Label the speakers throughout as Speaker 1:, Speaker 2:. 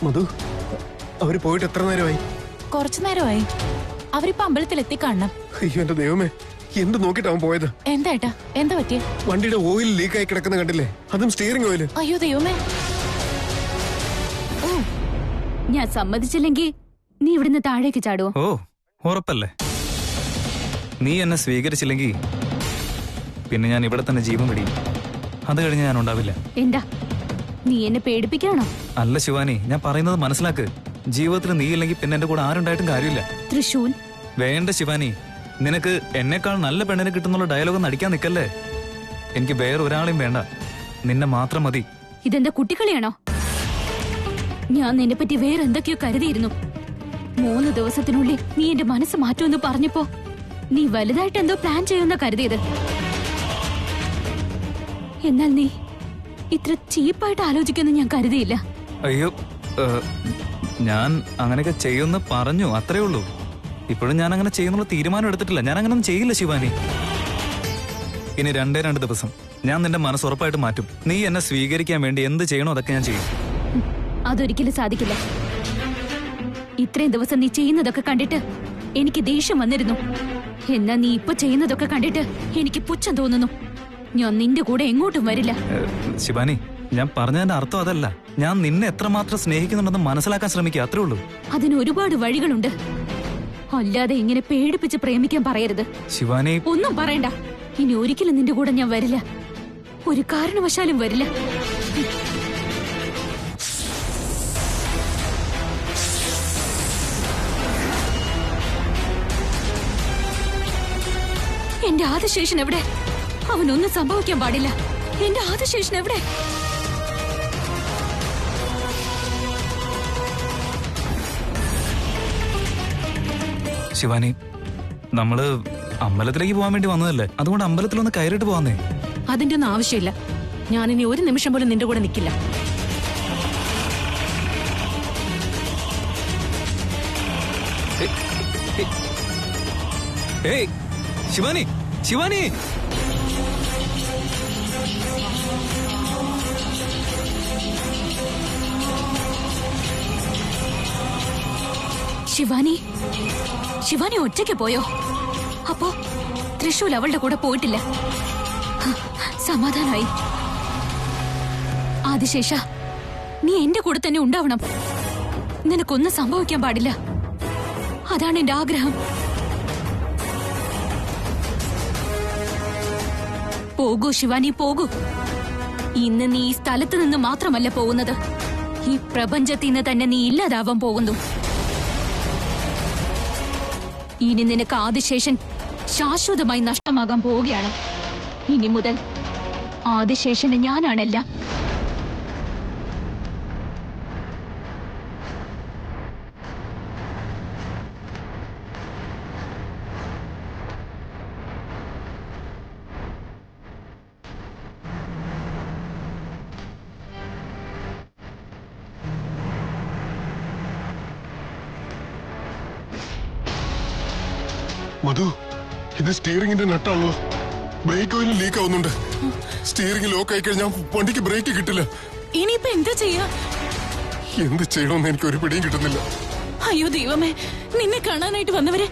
Speaker 1: മധു, അവര് പോയിട്ട് എത്ര നേരമായി?
Speaker 2: കുറച്ചു നേരമായി. അവരിപ്പോ അമ്പലത്തിൽ എത്തിക്കാണണം.
Speaker 1: അയ്യോ എന്റെ ദൈവമേ, എന്ത് നോക്കിട്ട് അവൻ പോയത്?
Speaker 2: എന്താ ഏട്ടാ, എന്താ പറ്റിയ?
Speaker 1: വണ്ടിയുടെ ഓയിൽ ലീക്കായി കിടക്കുന്ന കണ്ടില്ലേ? അതും സ്റ്റിയറിംഗ് ഓയിൽ.
Speaker 2: അയ്യോ ദൈവമേ.
Speaker 3: ഓ, ഞാൻ സമ്മതിച്ചില്ലെങ്കിൽ നീ ഇവിടുന്ന് താഴേക്ക് ചാടുവോ?
Speaker 4: ഓ, ഉറപ്പല്ലേ? നീ എന്നെ സ്വീകരിച്ചില്ലെങ്കിൽ പിന്നെ ഞാൻ ഇവിടെ തന്നെ ജീവൻ പിടിയും. അത് കഴിഞ്ഞ് ഞാൻ ഉണ്ടാവില്ല.
Speaker 3: എന്താ നീ എന്നെ പേടിപ്പിക്കാണോ?
Speaker 4: അല്ല ശിവാനി, ഞാൻ പറയുന്നത് മനസ്സിലാക്ക്. ജീവിതത്തിൽ നീ ഇല്ലെങ്കിൽ പിന്നെ എന്റെ കൂടെ ആരുണ്ടായിട്ടും കാര്യമില്ല.
Speaker 3: തൃശൂൽ
Speaker 4: വേണ്ട ശിവാനി, നിനക്ക് എന്നെക്കാൾ നല്ല പെണ്ണിനെ കിട്ടുന്നുള്ള ഡയലോഗ് നടിക്കാൻ നിൽക്കല്ലേ. എനിക്ക് വേറെ ഒരാളെയും വേണ്ട, നിന്നെ മാത്രം മതി.
Speaker 3: ഇതെന്താ കുട്ടിക്കളിയാണോ? ഞാൻ നിന്നെ പറ്റി വേറെ എന്തൊക്കെയോ കരുതിയിരുന്നു. 3 ദിവസത്തിനുള്ളിൽ നീ എന്റെ മനസ്സ് മാറ്റുമെന്ന് പറഞ്ഞപ്പോ നീ വലുതായിട്ട് എന്തോ പ്ലാൻ ചെയ്യുന്ന കരുതിയത്. എന്നാൽ നീ ഇത്ര ചീപ്പായിട്ട് ആലോചിക്കുമെന്ന് ഞാൻ കരുതിയില്ല.
Speaker 4: അയ്യോ, ഞാൻ അങ്ങനെയൊക്കെ ചെയ്യുമെന്ന് പറഞ്ഞു, അത്രേ ഉള്ളൂ. ഇപ്പോഴും ഞാൻ അങ്ങനെ ചെയ്യുന്നുള്ള തീരുമാനം എടുത്തിട്ടില്ല. ഞാൻ അങ്ങനെ ഒന്നും ചെയ്യില്ല ശിവാനി. ഇനി 2 ദിവസം ഞാൻ നിന്റെ മനസ്സ് ഉറപ്പായിട്ട് മാറ്റും. നീ എന്നെ സ്വീകരിക്കാൻ വേണ്ടി എന്ത് ചെയ്യണോ അതൊക്കെ ഞാൻ ചെയ്യും.
Speaker 3: അതൊരിക്കലും സാധിക്കില്ല. ഇത്രയും ദിവസം നീ ചെയ്യുന്നതൊക്കെ കണ്ടിട്ട് എനിക്ക് ദേഷ്യം വന്നിരുന്നു. എന്നാ നീ ഇപ്പൊ ചെയ്യുന്നതൊക്കെ കണ്ടിട്ട് എനിക്ക് പുച്ഛം തോന്നുന്നു. ഞാൻ നിന്റെ കൂടെ എങ്ങോട്ടും വരില്ല.
Speaker 4: ശിവാനി, ഞാൻ പറഞ്ഞതിന്റെ അർത്ഥം അതല്ല. ഞാൻ നിന്നെ എത്രമാത്രം സ്നേഹിക്കുന്നുണ്ടെന്ന് മനസ്സിലാക്കാൻ ശ്രമിക്കുക, അത്രേ ഉള്ളൂ.
Speaker 3: അതിന് ഒരുപാട് വഴികളുണ്ട്. അല്ലാതെ ഇങ്ങനെ പേടിപ്പിച്ച് പ്രേമിക്കാൻ പറയരുത്
Speaker 4: ശിവാനി.
Speaker 3: ഒന്നും പറയണ്ട. ഇനി ഒരിക്കലും നിന്റെ കൂടെ ഞാൻ വരില്ല. ഒരു കാരണവശാലും വരില്ല. എന്റെ ആദിശേഷൻ എവിടെ? അവനൊന്നും സംഭവിക്കാൻ പാടില്ല. എന്റെ ആദിശേഷൻ എവിടെ?
Speaker 4: ശിവാനി, നമ്മള് അമ്പലത്തിലേക്ക് പോകാൻ വേണ്ടി വന്നതല്ലേ, അതുകൊണ്ട് അമ്പലത്തിലൊന്ന് കയറിയിട്ട് പോവാന്നേ.
Speaker 2: അതിന്റെ ഒന്നും ആവശ്യമില്ല. ഞാനിനി ഒരു നിമിഷം പോലും നിന്റെ കൂടെ നിൽക്കില്ല.
Speaker 4: ഏയ് ശിവാനി, ശിവാനി.
Speaker 3: ശിവാനി, ശിവാനി ഒറ്റയ്ക്ക് പോയോ? അപ്പോ തൃശൂൽ അവളുടെ കൂടെ പോയിട്ടില്ല. സമാധാനായി. ആദിശേഷ, നീ എന്റെ കൂടെ തന്നെ ഉണ്ടാവണം. നിനക്കൊന്നും സംഭവിക്കാൻ പാടില്ല. അതാണ് എന്റെ ആഗ്രഹം. പോകൂ ശിവാനി, പോകൂ. ഇന്ന് നീ ഈ സ്ഥലത്ത് നിന്ന് മാത്രമല്ല പോകുന്നത്, ഈ പ്രപഞ്ചത്തിൽ നിന്ന് തന്നെ നീ ഇല്ലാതാവാൻ പോകുന്നു. ഇനി നിനക്ക് ആദിശേഷൻ ശാശ്വതമായി നഷ്ടമാകാൻ പോവുകയാണ്. ഇനി മുതൽ ആദിശേഷന് ഞാനാണെല്ലാം.
Speaker 1: മധു, ഇത് സ്റ്റിയറിംഗിന്റെ നട്ടാണല്ലോ. ബ്രേക്ക് ഓയിൽ ലീക്ക് ആവുന്നുണ്ട്. സ്റ്റിയറിംഗ് ലോക്ക് ആയി കഴിഞ്ഞാൽ വണ്ടിക്ക് ബ്രേക്ക് കിട്ടില്ല.
Speaker 2: ഇനിയിപ്പോ എന്താ ചെയ്യാ?
Speaker 1: എന്ത് ചെയ്യണമെന്ന് എനിക്ക് ഒരു പിടിയും കിട്ടുന്നില്ല.
Speaker 2: അയ്യോ ദൈവമേ, നിന്നെ കാണാനായിട്ട് വന്നവരെ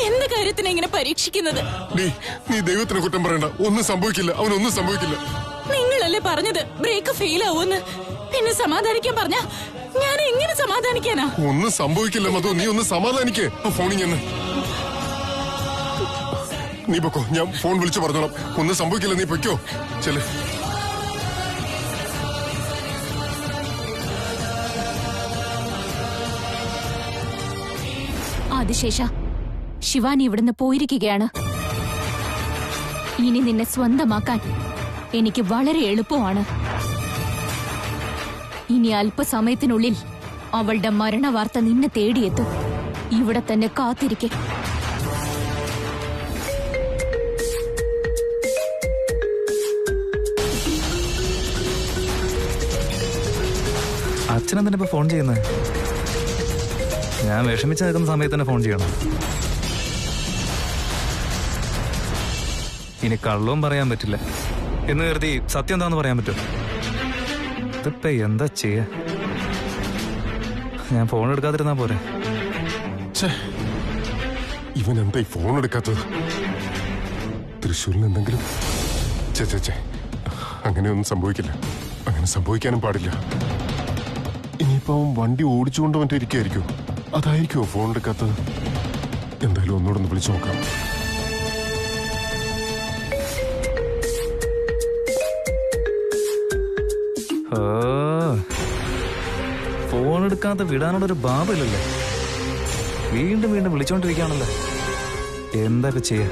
Speaker 2: എന്ത് കാര്യത്തിനാ ഇങ്ങനെ പരീക്ഷിക്കുന്നത്?
Speaker 1: നീ ദൈവത്തിനെ കുറ്റം പറയണ്ട. ഒന്നും സംഭവിക്കില്ല, അവനൊന്നും സംഭവിക്കില്ല.
Speaker 2: നിങ്ങളല്ലേ പറഞ്ഞത് ബ്രേക്ക് ഫെയിൽ ആവുമെന്ന്? പിന്നെ സമാധാനിക്കാൻ പറഞ്ഞ ഞാൻ എങ്ങനെ സമാധാനിക്കാനാ?
Speaker 1: ഒന്നും സംഭവിക്കില്ല മധു, നീ ഒന്ന് സമാധാനിക്കേ. ഫോണിങ് നീ പൊക്കോ, ഞാൻ ഫോൺ വിളിച്ചു പറഞ്ഞോളാം. ഒന്നും സംഭവിക്കില്ല, നീ പൊയ്ക്കോ. ചെല്.
Speaker 3: ആദിശേഷ, ശിവാനി ഇവിടുന്ന് പോയിരിക്കുകയാണ്. ഇനി നിന്നെ സ്വന്തമാക്കാൻ എനിക്ക് വളരെ എളുപ്പമാണ്. ഇനി അല്പസമയത്തിനുള്ളിൽ അവളുടെ മരണവാർത്ത നിന്നെ തേടിയെത്തും. ഇവിടെ തന്നെ കാത്തിരിക്കെ.
Speaker 4: അച്ഛനെന്തിനാ ഇപ്പൊ ഫോൺ ചെയ്യുന്നത്? ഞാൻ വിഷമിച്ച് നിൽക്കുന്ന സമയത്ത് തന്നെ ഫോൺ ചെയ്യണം. ഇനി കള്ളവും പറയാൻ പറ്റില്ല എന്ന് കരുതി സത്യം എന്താന്ന് പറയാൻ പറ്റും? ഇതിപ്പോ എന്താ ചെയ്യാ? ഞാൻ ഫോൺ എടുക്കാതിരുന്നാ പോരെ.
Speaker 1: ഛേ, ഇവൻ എന്താ ഈ ഫോൺ എടുക്കാത്തത്? തൃശ്ശൂരിൽ എന്തെങ്കിലും ചേ അങ്ങനെയൊന്നും സംഭവിക്കില്ല. അങ്ങനെ സംഭവിക്കാനും പാടില്ല. ഇനിയിപ്പോ അവൻ വണ്ടി ഓടിച്ചുകൊണ്ട് മറ്റേ ഇരിക്കായിരിക്കും. അതായിരിക്കുമോ ഫോൺ എടുക്കാത്തത്? എന്തായാലും ഒന്നുകൂടെ ഒന്ന് വിളിച്ചു നോക്കാം.
Speaker 4: ഫോൺ എടുക്കാതെ വിടാനുള്ളൊരു ബാബില്ലല്ലേ. വീണ്ടും വീണ്ടും വിളിച്ചോണ്ടിരിക്കുകയാണല്ലോ. എന്തൊക്കെ ചെയ്യാ?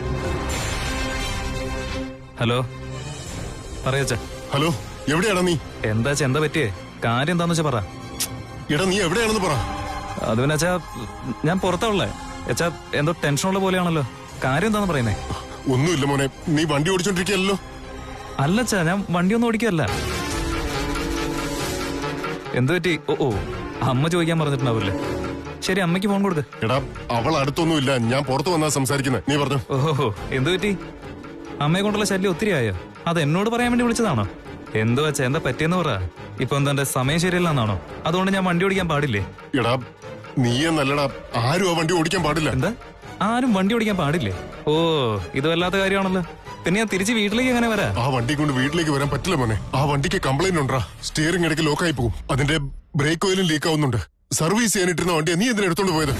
Speaker 4: ഹലോ, പറയച്ച.
Speaker 1: ഹലോ, എവിടെയാടാ നീ?
Speaker 4: എന്താ പറ്റിയേ? കാര്യം എന്താന്ന് വെച്ചാ പറ.
Speaker 1: എടാ, നീ എവിടെയാണെന്ന് പറ.
Speaker 4: അത് പിന്നെ അച്ഛാ, ഞാൻ പുറത്താവുള്ളേ. അച്ഛാ, എന്തോ ടെൻഷനുള്ള പോലെയാണല്ലോ. കാര്യം എന്താന്ന് പറയുന്നേ?
Speaker 1: ഒന്നുമില്ല മോനെ, നീ വണ്ടി ഓടിച്ചോണ്ടിരിക്കല്ലോ.
Speaker 4: അല്ലച്ചാ, ഞാൻ വണ്ടിയൊന്നും ഓടിക്കല്ല. എന്ത് പറ്റി? ഓ, അമ്മ ചോദിക്കാൻ പറഞ്ഞിട്ടുണ്ടാവില്ലേ? ശരി, അമ്മയ്ക്ക് ഫോൺ കൊടുക്ക്.
Speaker 1: എടാ, അവൾ അടുത്തൊന്നുമില്ല, ഞാൻ പുറത്തു വന്നാ സംസാരിക്കുന്നത്. നീ പറഞ്ഞു.
Speaker 4: ഓഹോ, എന്ത് പറ്റി? അമ്മയെ കൊണ്ടുള്ള ശല്യം ഒത്തിരി ആയോ? അത് എന്നോട് പറയാൻ വേണ്ടി വിളിച്ചതാണോ? എന്തു വെച്ചാ, എന്താ പറ്റിയെന്ന് പറ. ഇപ്പൊ എന്താ എന്റെ സമയം ശരിയല്ലെന്നാണോ? അതുകൊണ്ട് ഞാൻ വണ്ടി ഓടിക്കാൻ പാടില്ലേ?
Speaker 1: എടാ, നീയെന്നല്ലടാ, ആരും ആ വണ്ടി ഓടിക്കാൻ പാടില്ല.
Speaker 4: എന്താ? ആരും വണ്ടി ഓടിക്കാൻ പാടില്ലേ? ഓ, ഇത് വല്ലാത്ത കാര്യമാണല്ലോ. പിന്നെ ഞാൻ തിരിച്ച് വീട്ടിലേക്ക് എങ്ങനെ വരാ?
Speaker 1: ആ വണ്ടി കൊണ്ട് വീട്ടിലേക്ക് വരാൻ പറ്റില്ല മോനെ. ആ വണ്ടിക്ക് കംപ്ലൈന്റ് ഉണ്ടാ. സ്റ്റിയറിംഗ് ഇടയ്ക്ക് ലോക്കായി പോകും. അതിന്റെ ബ്രേക്ക് ഓയിലും ലീക്ക് ആവുന്നുണ്ട്. സർവീസ് ചെയ്യാനിട്ടിരുന്ന വണ്ടിയാ നീ എന്തിനാ എടുത്തോണ്ട് പോയത്?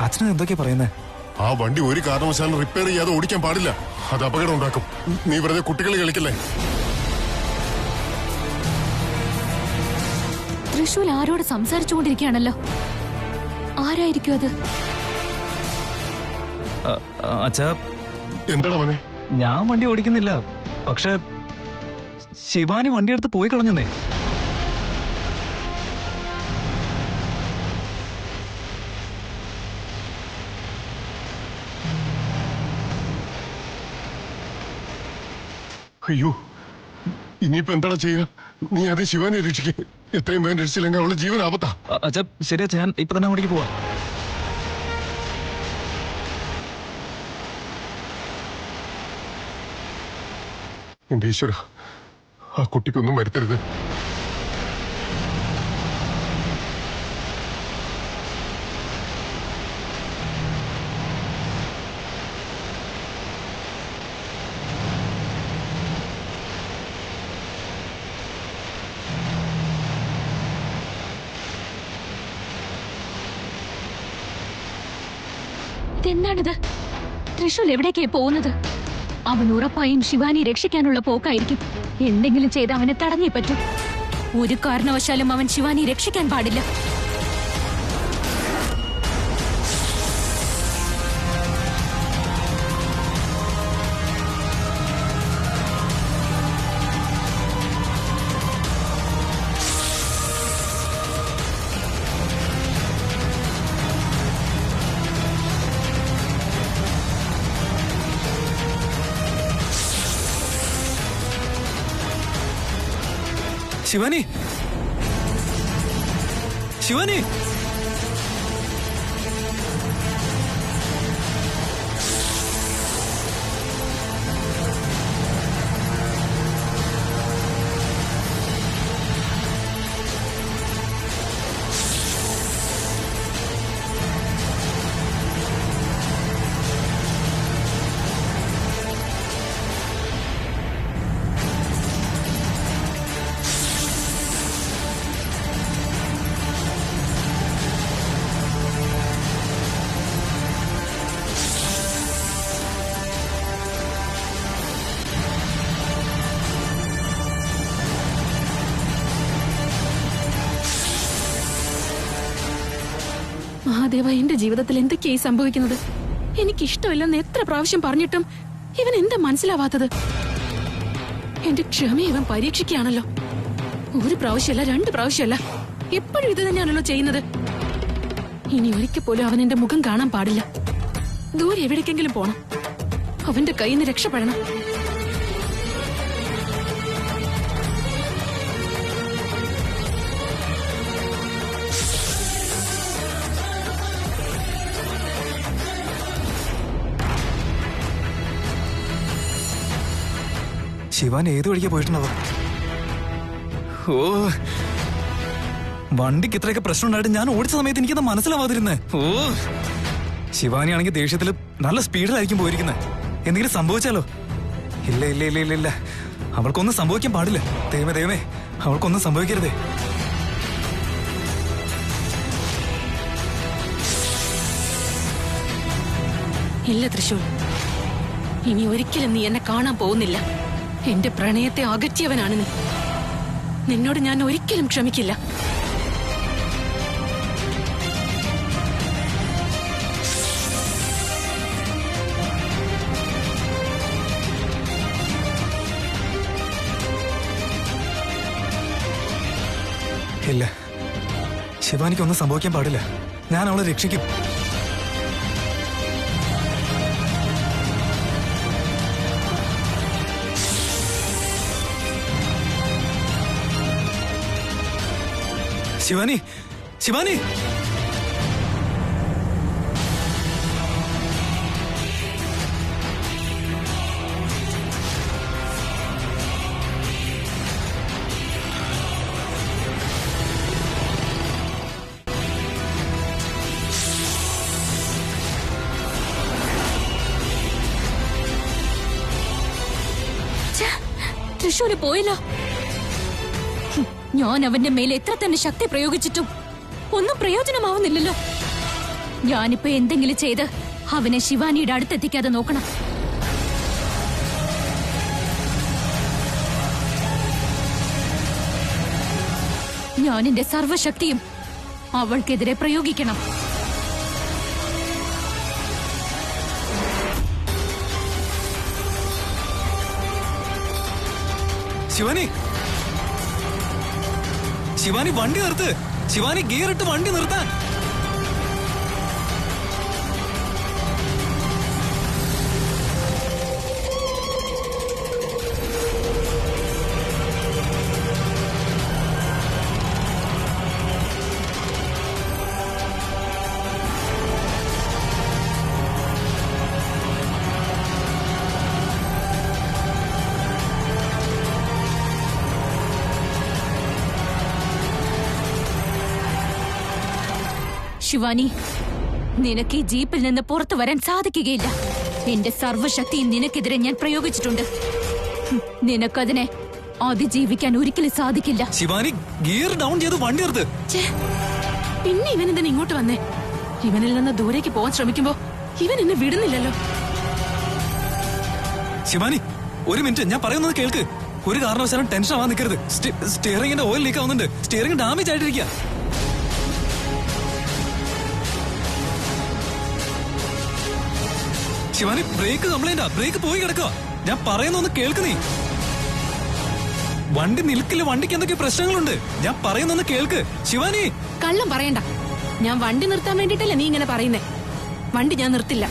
Speaker 4: അച്ഛനും എന്തൊക്കെയാ പറയുന്നേ?
Speaker 1: ആ വണ്ടി ഒരു കാരണവശാലും റിപ്പയർ ചെയ്യാതെ ഓടിക്കാൻ പാടില്ല. അത് അപകടം ഉണ്ടാക്കും. നീ വെറുതെ കുട്ടികളെ കളിക്കല്ലേ.
Speaker 3: തൃശൂൽ ആരോട് സംസാരിച്ചുകൊണ്ടിരിക്കുകയാണല്ലോ. ആരായിരിക്കും അത്?
Speaker 4: അച്ഛാ,
Speaker 1: എന്താടാ മോനെ?
Speaker 4: ഞാൻ വണ്ടി ഓടിക്കുന്നില്ല. പക്ഷെ ശിവാനി വണ്ടി എടുത്ത് പോയി കളഞ്ഞെന്നേ.
Speaker 1: അയ്യോ, ഇനിയിപ്പോ എന്താടാ ചെയ്യുക? നീ അതേ ശിവാനെ രക്ഷിക്കുക. എത്രയും വേഗം രക്ഷിച്ചില്ലെങ്കിൽ അവളുടെ ജീവൻ ആപത്താ.
Speaker 4: അച്ഛാ, ശരി അച്ഛാ, ഞാൻ ഇപ്പൊ തന്നെ അങ്ങോട്ടേക്ക് പോവാ.
Speaker 1: എന്റെ ഈശ്വര, ആ കുട്ടിക്കൊന്നും വരുത്തരുത്.
Speaker 3: ഇതെന്താണിത്? തൃശൂൽ എവിടേക്കായി പോകുന്നത്? അവൻ ഉറപ്പായും ശിവാനി രക്ഷിക്കാനുള്ള പോക്കായിരിക്കും. എന്തെങ്കിലും ചെയ്ത് അവനെ തടഞ്ഞേ പറ്റൂ. ഒരു കാരണവശാലും അവൻ ശിവാനി രക്ഷിക്കാൻ പാടില്ല.
Speaker 4: ശിവാനി, ശിവാനി,
Speaker 2: മഹാദേവ, എന്റെ ജീവിതത്തിൽ എന്തൊക്കെയായി സംഭവിക്കുന്നത്? എനിക്കിഷ്ടമില്ലെന്ന് എത്ര പ്രാവശ്യം പറഞ്ഞിട്ടും ഇവൻ എന്താ മനസ്സിലാവാത്തത്? എന്റെ ക്ഷമ ഇവൻ പരീക്ഷിക്കുകയാണല്ലോ. ഒരു പ്രാവശ്യമല്ല, 2 പ്രാവശ്യമല്ല, എപ്പോഴും ഇത് തന്നെയാണല്ലോ ചെയ്യുന്നത്. ഇനി ഒരിക്കൽ പോലും അവൻ എന്റെ മുഖം കാണാൻ പാടില്ല. ദൂരെ എവിടേക്കെങ്കിലും പോണം. അവന്റെ കയ്യിൽ നിന്ന് രക്ഷപ്പെടണം.
Speaker 4: ശിവാനി ഏത് വഴിക്കാ പോയിട്ടുണ്ടാവും? ഓ, വണ്ടിക്ക് ഇത്രയൊക്കെ പ്രശ്നം ഉണ്ടായിട്ട് ഞാൻ ഓടിച്ച സമയത്ത് എനിക്കത് മനസ്സിലാവാതിരുന്നേ. ഓ, ശിവാനി ആണെങ്കിൽ ദേഷ്യത്തിൽ നല്ല സ്പീഡിലായിരിക്കും പോയിരിക്കുന്നത്. എന്തെങ്കിലും സംഭവിച്ചാലോ? ഇല്ല ഇല്ല ഇല്ല ഇല്ല ഇല്ല, അവൾക്കൊന്നും സംഭവിക്കാൻ പാടില്ല. ദൈവമേ ദൈവമേ, അവൾക്കൊന്നും സംഭവിക്കരുതേ.
Speaker 2: ഇല്ല തൃശൂൽ, ഇനി ഒരിക്കലും നീ എന്നെ കാണാൻ പോകുന്നില്ല. എന്റെ പ്രണയത്തെ അകറ്റിയവനാണ് നീ. നിന്നോട് ഞാൻ ഒരിക്കലും ക്ഷമിക്കില്ല.
Speaker 4: ഇല്ല, ശിവാനിക്കൊന്നും സംഭവിക്കാൻ പാടില്ല. ഞാൻ അവളെ രക്ഷിക്കും. ശിവാനി, ശിവാനി,
Speaker 3: തൃശ്ശൂര് പോയില്ല. ഞാൻ അവന്റെ മേലെ എത്ര തന്നെ ശക്തി പ്രയോഗിച്ചിട്ടും ഒന്നും പ്രയോജനമാവുന്നില്ലല്ലോ. ഞാനിപ്പോ എന്തെങ്കിലും ചെയ്ത് അവനെ ശിവാനിയുടെ അടുത്തെത്തിക്കാതെ നോക്കണം. ഞാൻ എന്റെ സർവശക്തിയും അവൾക്കെതിരെ പ്രയോഗിക്കണം.
Speaker 4: ശിവാനി, ശിവാനി വണ്ടി നിർത്ത്. ശിവാനി ഗിയർ ഇട്ട് വണ്ടി നിർത്താൻ.
Speaker 3: ശിവാനി, നിനക്ക് ഈ ജീപ്പിൽ നിന്ന് പുറത്തു വരാൻ സാധിക്കുകയില്ല. എന്റെ സർവശക്തി നിനക്കെതിരെ ഞാൻ പ്രയോഗിച്ചിട്ടുണ്ട്. നിനക്കതിനെ അതിജീവിക്കാൻ ഒരിക്കലും സാധിക്കില്ല.
Speaker 4: ശിവാനി ഗിയർ ഡൗൺ ചെയ്ത് വണ്ടി നിർത്ത്.
Speaker 2: പിന്നെ ഇവൻ എന്തിനാ ഇങ്ങോട്ട് വന്നേ? ഇവനിൽ നിന്ന് ദൂരേക്ക് പോകാൻ ശ്രമിക്കുമ്പോ ഇവൻ എന്നെ വിടുന്നില്ലല്ലോ.
Speaker 4: ശിവാനി, ഒരു മിനിറ്റ്, ഞാൻ പറയുന്നത് കേൾക്ക്. ഒരു കാരണവശാലും ടെൻഷൻ ആവാൻ നിൽക്കരുത്. സ്റ്റിയറിംഗിന്റെ ഓയിൽ ലീക്ക് ആവുന്നുണ്ട്. സ്റ്റിയറിംഗ് ഡാമേജ് ആയിട്ടിരിക്കുക. ശിവാനി, ബ്രേക്ക് കംപ്ലൈന്റാ. ബ്രേക്ക് പോയി കിടക്കുക. ഞാൻ പറയുന്നൊന്ന് കേൾക്ക് നീ. വണ്ടി നിൽക്കില്ല. വണ്ടിക്ക് എന്തൊക്കെ പ്രശ്നങ്ങളുണ്ട്. ഞാൻ പറയുന്നൊന്ന് കേൾക്ക് ശിവാനി.
Speaker 2: കള്ളം പറയണ്ട. ഞാൻ വണ്ടി നിർത്താൻ വേണ്ടിട്ടല്ലേ നീ ഇങ്ങനെ പറയുന്നേ? വണ്ടി ഞാൻ നിർത്തില്ല.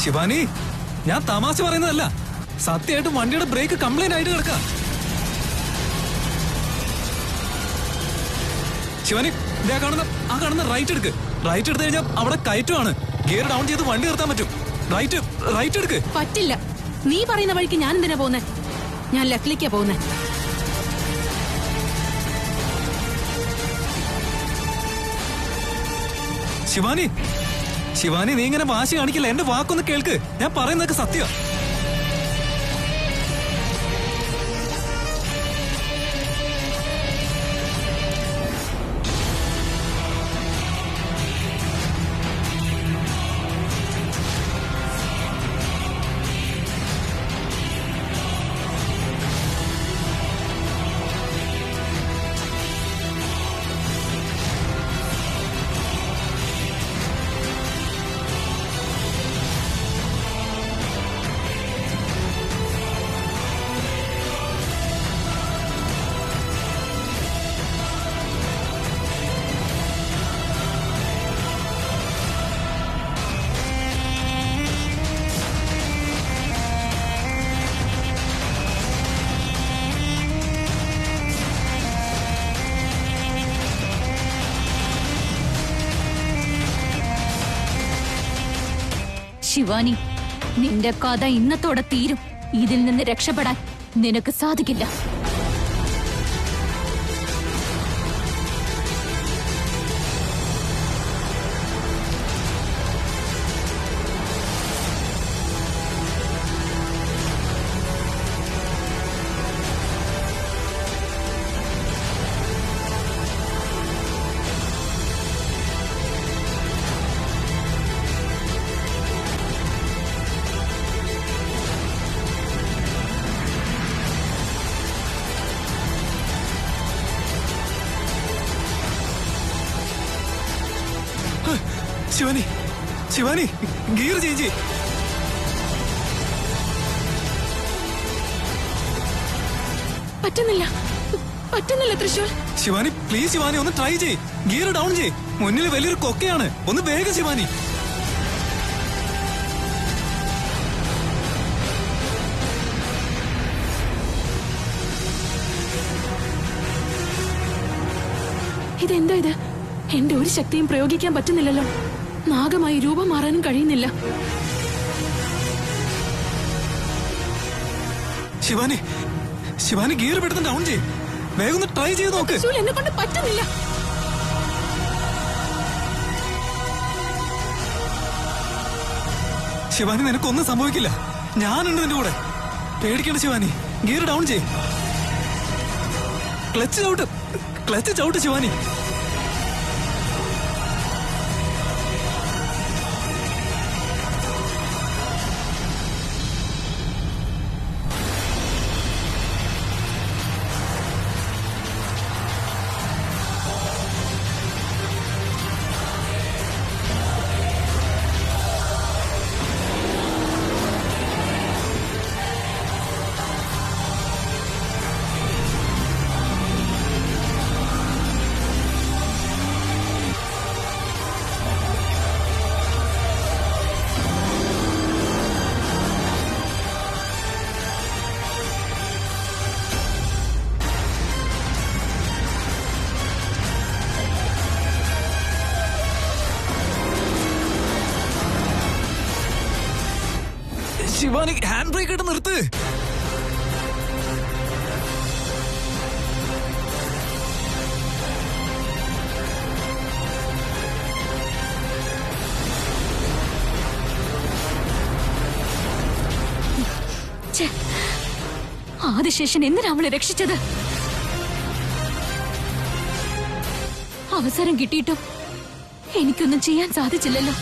Speaker 4: ശിവാനി, ഞാൻ തമാശ പറയുന്നതല്ല. സത്യമായിട്ടും വണ്ടിയുടെ ബ്രേക്ക് കംപ്ലൈന്റ് ആയിട്ട് കിടക്കുക. ശിവാനി, ആ കാണുന്ന റൈറ്റ് എടുക്ക്. റൈറ്റ് എടുത്തു കഴിഞ്ഞാൽ അവിടെ കയറ്റമാണ്. ഗിയർ ഡൗൺ ചെയ്ത് വണ്ടി നിർത്താൻ പറ്റും. റൈറ്റ് എടുക്ക്.
Speaker 2: പറ്റില്ല. നീ പറയുന്ന വഴിക്ക് ഞാൻ എന്തിനാ പോകുന്നേ? ഞാൻ ലെഫ്റ്റിലേക്കാ പോകുന്നേ.
Speaker 4: ശിവാനി, ശിവാനി, നീ ഇങ്ങനെ വാശി കാണിക്കില്ല. എന്റെ വാക്കൊന്ന് കേൾക്ക്. ഞാൻ പറയുന്നതൊക്കെ സത്യം.
Speaker 3: ശിവാനി, നിന്റെ കഥ ഇന്നത്തോടെ തീരും. ഇതിൽ നിന്ന് രക്ഷപ്പെടാൻ നിനക്ക് സാധിക്കില്ല.
Speaker 4: ശിവാനി, ശിവാനി, ഗിയർ ചേഞ്ച് ചെയ്യ്.
Speaker 2: പറ്റുന്നില്ല, പറ്റുന്നില്ല തൃശൂൽ.
Speaker 4: ശിവാനി പ്ലീസ്, ശിവാനി ഒന്ന് ട്രൈ ചെയ്യ്. ഗിയർ ഡൗൺ ചെയ്യ്. മുന്നിൽ വലിയൊരു കൊക്കയാണ്. ഒന്ന് വേഗം ശിവാനി.
Speaker 2: ഇതെന്താ ഇത്? എന്റെ ഒരു ശക്തിയും പ്രയോഗിക്കാൻ പറ്റുന്നില്ലല്ലോ. നാഗമായി രൂപം മാറാനും കഴിയുന്നില്ല.
Speaker 4: ശിവാനി, ശിവാനി ഗിയർ പെട്ടെന്ന് ഡൗൺ ചെയ്യ്. വേഗം ഒന്ന് ട്രൈ ചെയ്ത് നോക്ക്.
Speaker 2: തൃശൂൽ, എന്നെ കൊണ്ട് പറ്റുന്നില്ല.
Speaker 4: ശിവാനി നിനക്കൊന്നും സംഭവിക്കില്ല. ഞാനുണ്ട് നിന്റെ കൂടെ. പേടിക്കണ്ട ശിവാനി. ഗിയർ ഡൗൺ ചെയ്യ്. ക്ലച്ച് ചവിട്ട്, ക്ലച്ച് ചവിട്ട് ശിവാനി. ശിവാനി ഹാൻഡ് ബ്രേക്ക് ഇട്ട് നിർത്ത്.
Speaker 3: ആദിശേഷൻ എന്തിനാ അവളെ രക്ഷിച്ചത്? അവസരം കിട്ടിയിട്ടും എനിക്കൊന്നും ചെയ്യാൻ സാധിച്ചില്ലല്ലോ.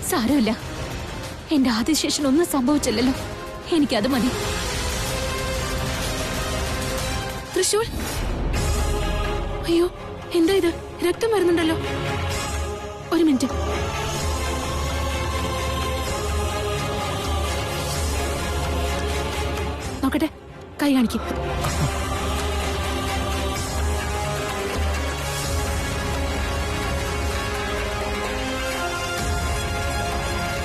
Speaker 3: സാരമില്ല, എന്റെ ആദിശേഷൻ ഒന്നും സംഭവിച്ചില്ലല്ലോ. എനിക്കത് മതി.
Speaker 2: തൃശൂൽ, അയ്യോ എന്താ ഇത്? രക്തം വരുന്നുണ്ടല്ലോ. ഒരു മിനിറ്റ്. നോക്കട്ടെ, കൈ കാണിക്കും.